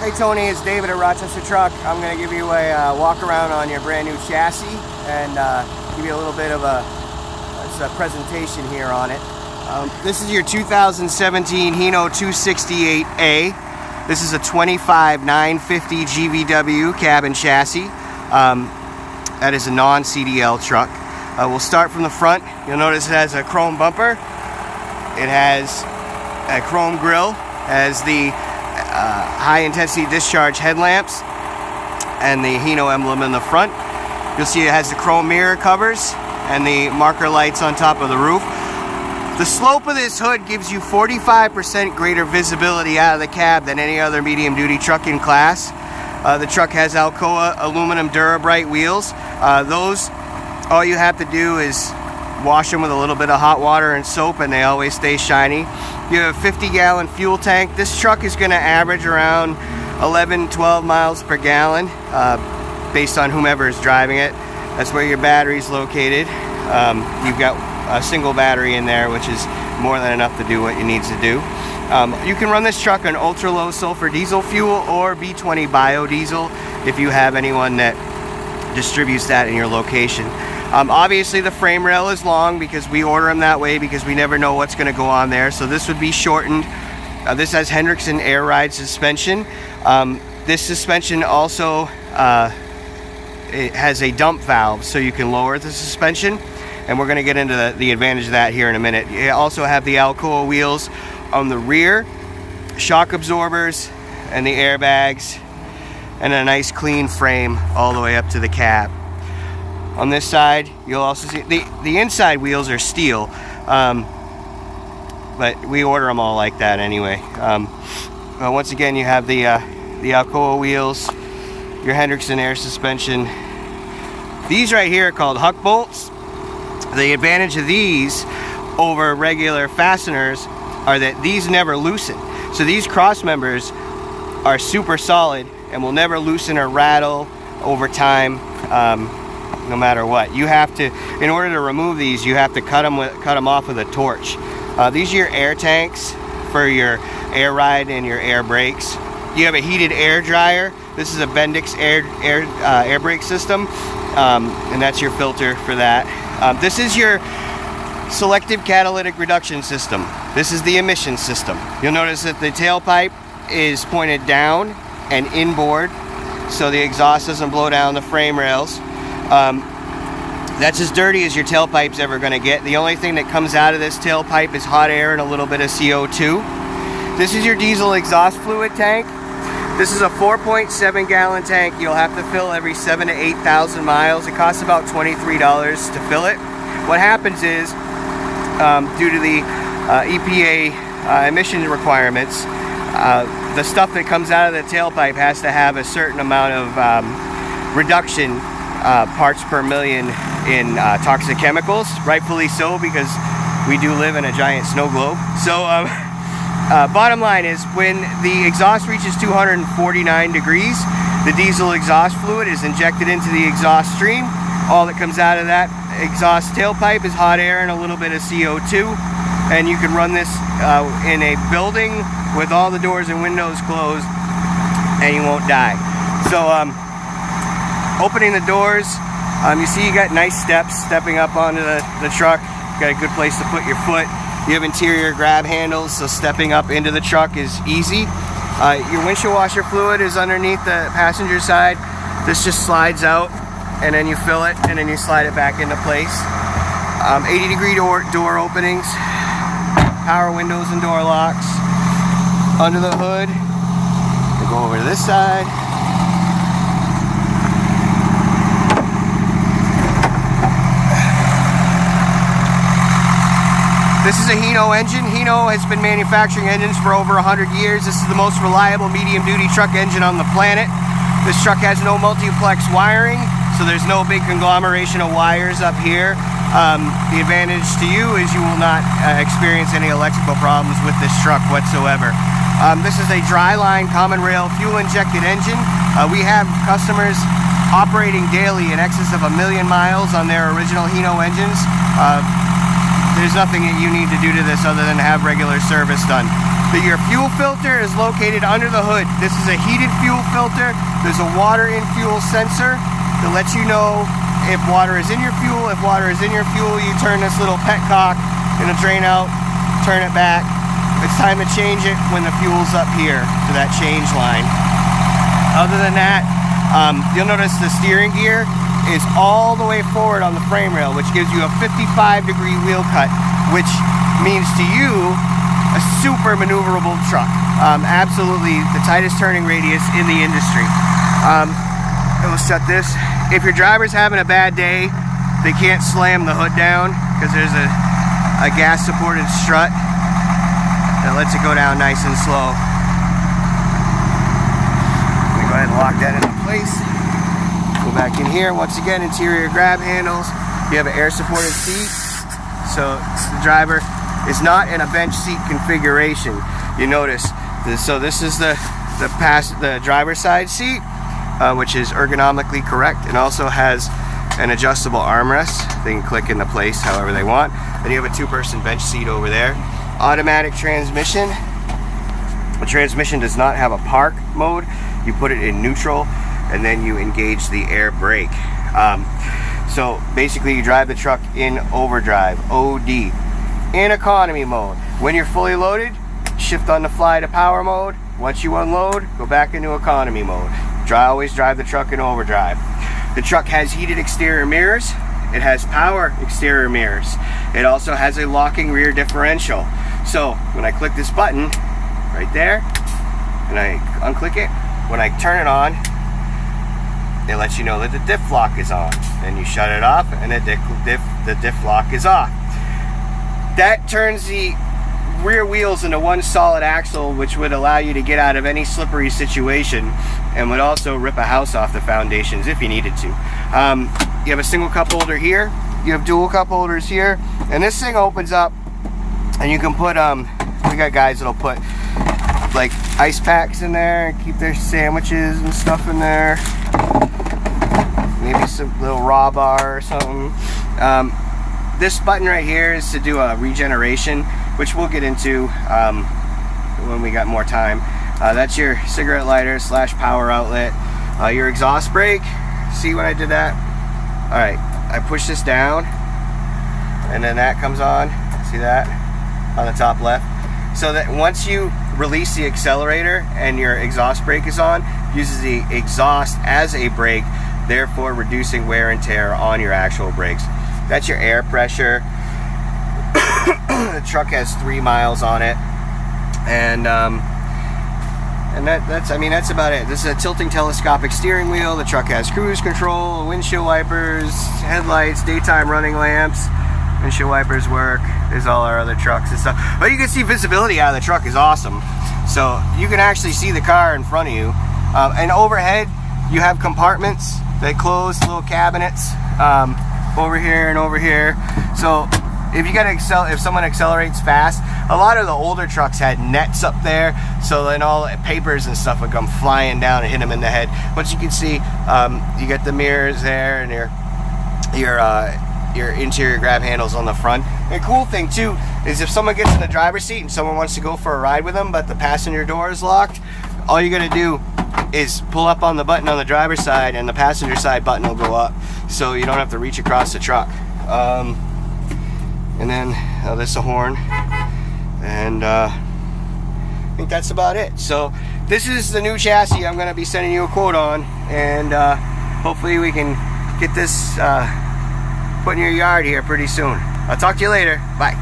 Hey Tony, it's David at Rochester Truck. I'm going to give you a walk around on your brand new chassis and give you a little bit of a presentation here on it. This is your 2017 HINO 268A. This is a 25-950 GVW cabin chassis. That is a non-CDL truck. We'll start from the front. You'll notice it has a chrome bumper. It has a chrome grille, has the high intensity discharge headlamps and the HINO emblem in the front. You'll see it has the chrome mirror covers and the marker lights on top of the roof. The slope of this hood gives you 45% greater visibility out of the cab than any other medium duty truck in class. The truck has Alcoa aluminum Durabrite wheels. Those, all you have to do is wash them with a little bit of hot water and soap and they always stay shiny. You have a 50-gallon fuel tank. This truck is going to average around 11-12 miles per gallon based on whomever is driving it. That's where your battery is located. You've got a single battery in there, which is more than enough to do what you need to do. You can run this truck on ultra low sulfur diesel fuel or B20 biodiesel if you have anyone that distributes that in your location. Obviously the frame rail is long because we order them that way because we never know what's going to go on there, so this would be shortened. This has Hendrickson air ride suspension. This suspension also it has a dump valve, so you can lower the suspension, and we're going to get into the advantage of that here in a minute. You also have the Alcoa wheels on the rear, shock absorbers and the airbags, and a nice clean frame all the way up to the cab. On this side, you'll also see the inside wheels are steel, but we order them all like that anyway. Once again, you have the Alcoa wheels, your Hendrickson air suspension. These right here are called huck bolts. The advantage of these over regular fasteners are that these never loosen. So these cross members are super solid and will never loosen or rattle over time. No matter what, you have to, in order to remove these, you have to cut them off with a torch. These are your air tanks for your air ride and your air brakes. You have a heated air dryer. This is a Bendix air brake system, and that's your filter for that. This is your selective catalytic reduction system. This is the emission system. You'll notice that the tailpipe is pointed down and inboard, so the exhaust doesn't blow down the frame rails. That's as dirty as your tailpipe's ever going to get. The only thing that comes out of this tailpipe is hot air and a little bit of CO2. This is your diesel exhaust fluid tank. This is a 4.7 gallon tank. You'll have to fill every 7,000 to 8,000 miles. It costs about $23 to fill it. What happens is, due to the EPA emission requirements, the stuff that comes out of the tailpipe has to have a certain amount of reduction parts per million in toxic chemicals, rightfully so, because we do live in a giant snow globe. So bottom line is, when the exhaust reaches 249 degrees, the diesel exhaust fluid is injected into the exhaust stream. All that comes out of that exhaust tailpipe is hot air and a little bit of CO2, and you can run this in a building with all the doors and windows closed and you won't die. So opening the doors, you see you got nice steps stepping up onto the truck. You got a good place to put your foot. You have interior grab handles, so stepping up into the truck is easy. Your windshield washer fluid is underneath the passenger side. This just slides out, and then you fill it, and then you slide it back into place. 80-degree door openings, power windows and door locks. Under the hood, we'll go over to this side. This is a HINO engine. HINO has been manufacturing engines for over 100 years. This is the most reliable medium-duty truck engine on the planet. This truck has no multiplex wiring, so there's no big conglomeration of wires up here. The advantage to you is you will not experience any electrical problems with this truck whatsoever. This is a dry-line common rail fuel-injected engine. We have customers operating daily in excess of 1 million miles on their original HINO engines. There's nothing that you need to do to this other than have regular service done. Your fuel filter is located under the hood. This is a heated fuel filter. There's a water in fuel sensor that lets you know if water is in your fuel. If water is in your fuel, you turn this little petcock and it'll drain out, turn it back. It's time to change it when the fuel's up here to that change line. Other than that, you'll notice the steering gear is all the way forward on the frame rail, which gives you a 55-degree wheel cut, which means to you a super maneuverable truck. Absolutely the tightest turning radius in the industry. Let's shut this. If your driver's having a bad day, they can't slam the hood down because there's a gas supported strut that lets it go down nice and slow. Let me go ahead and lock that into place. Go back in here. Once again, interior grab handles. You have an air supported seat, so the driver is not in a bench seat configuration. You notice this, so this is the driver's side seat, which is ergonomically correct, and also has an adjustable armrest. They can click into place however they want. Then you have a two-person bench seat over there. Automatic transmission. The transmission does not have a park mode. You put it in neutral, and then you engage the air brake. So basically, you drive the truck in overdrive, OD. In economy mode. When you're fully loaded, shift on the fly to power mode. Once you unload, go back into economy mode. Always drive the truck in overdrive. The truck has heated exterior mirrors. It has power exterior mirrors. It also has a locking rear differential. So when I click this button right there, and I unclick it, when I turn it on, it lets you know that the diff lock is on. Then you shut it off, and the diff lock is off. That turns the rear wheels into one solid axle, which would allow you to get out of any slippery situation and would also rip a house off the foundations if you needed to. You have a single cup holder here. You have dual cup holders here. And this thing opens up and you can put, we got guys that'll put like ice packs in there and keep their sandwiches and stuff in there. Maybe some little raw bar or something. This button right here is to do a regeneration, which we'll get into when we got more time. That's your cigarette lighter / power outlet. Your exhaust brake. See when I did that? All right, I push this down, and then that comes on. See that? On the top left. So that once you release the accelerator and your exhaust brake is on, it uses the exhaust as a brake, therefore reducing wear and tear on your actual brakes. That's your air pressure. The truck has 3 miles on it, and that's about it. This is a tilting telescopic steering wheel. The truck has cruise control, windshield wipers, headlights, daytime running lamps. Windshield wipers work. There's all our other trucks and stuff. But you can see visibility out of the truck is awesome. So you can actually see the car in front of you. And overhead, you have compartments that close, little cabinets. Over here and over here. So if if someone accelerates fast, a lot of the older trucks had nets up there, so then all the papers and stuff would come flying down and hit them in the head. But you can see, you got the mirrors there and your interior grab handles on the front. And the cool thing too is if someone gets in the driver's seat and someone wants to go for a ride with them, but the passenger door is locked, all you gotta do is pull up on the button on the driver's side, and the passenger side button will go up, so you don't have to reach across the truck. And then this is a horn, and I think that's about it. So this is the new chassis I'm going to be sending you a quote on, and hopefully we can get this put in your yard here pretty soon. I'll talk to you later. Bye.